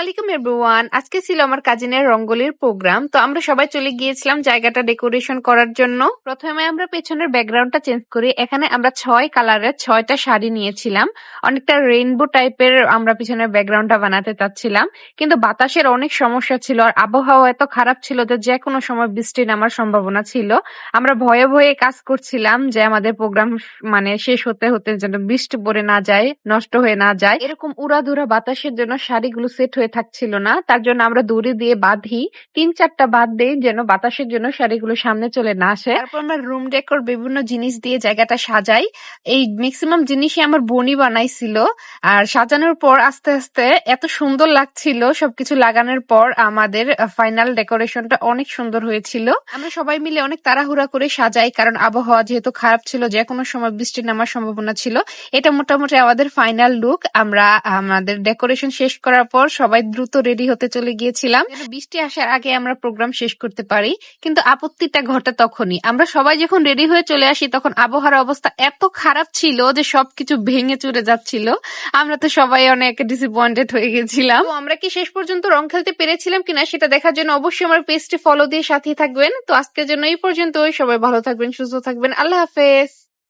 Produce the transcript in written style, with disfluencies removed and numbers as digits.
আলাইকুম এভরিওয়ান। আজকে ছিল আমার কাজিনের রঙ্গোলির প্রোগ্রাম। তো আমরা সবাই চলে গিয়েছিলাম জায়গাটা ডেকোরেশন করার জন্য। প্রথমে আমরা পেছনের ব্যাকগ্রাউন্ডটা চেঞ্জ করি। এখানে আমরা 6 কালারের 6টা শাড়ি নিয়েছিলাম। অনেকটা রেইনবো টাইপের আমরা পিছনের ব্যাকগ্রাউন্ডটা বানাতে চাচ্ছিলাম, কিন্তু বাতাসের অনেক সমস্যা ছিল আর আবহাওয়া এত খারাপ ছিল যে কোনো সময় বৃষ্টি নামার সম্ভাবনা ছিল। আমরা ভয়ে ভয়ে কাজ করছিলাম যে আমাদের প্রোগ্রাম মানে শেষ হতে হতে যেন বৃষ্টি পড়ে না যায়, নষ্ট হয়ে না যায়। এরকম উড়াধুরা বাতাসের জন্য শাড়িগুলো সেট হয়ে থাকছিল না, তার জন্য আমরা দড়ি দিয়ে বাঁধি, 3-4টা বাঁধ দেই যেন বাতাসের জন্য শাড়িগুলো সামনে চলে না আসে। তারপর আমরা রুম ডেকোর বিভিন্ন জিনিস দিয়ে জায়গাটা সাজাই। এই ম্যাক্সিমাম জিনিসই আমার বোনই বানাইছিল। আর সাজানোর পর আস্তে আস্তে এত সুন্দর লাগছিল, সবকিছু লাগানোর পর আমাদের ফাইনাল ডেকোরেশনটা অনেক সুন্দর হয়েছিল। আমরা সবাই মিলে অনেক তাড়াহুড়া করে সাজাই, কারণ আবহাওয়া যেহেতু খারাপ ছিল, যে কোনো সময় বৃষ্টি নামার সম্ভাবনা ছিল। এটা মোটামুটি আমাদের ফাইনাল লুক। আমরা আমাদের ডেকোরেশন শেষ করার পর সবাই দ্রুত রেডি হতে চলে গিয়েছিলাম যেন বৃষ্টি আসার আগে আমরা প্রোগ্রাম শেষ করতে পারি। কিন্তু আপত্তিটা ঘটে তখনই, আমরা সবাই যখন রেডি হয়ে চলে আসি তখন আবহাওয়ার অবস্থা এত খারাপ ছিল যে সবকিছু ভেঙে চুরে যাচ্ছিল। আমরা তো সবাই অনেক ডিসঅ্যাপয়েন্টেড হয়ে গেছিলাম। তো আমরা কি শেষ পর্যন্ত রং খেলতে পেরেছিলাম কিনা সেটা দেখার জন্য অবশ্যই আমার পেজটি ফলো দিয়ে সাথে থাকবেন। তো আজকের জন্য এই পর্যন্তই। সবাই ভালো থাকবেন, সুস্থ থাকবেন। আল্লাহ হাফেজ।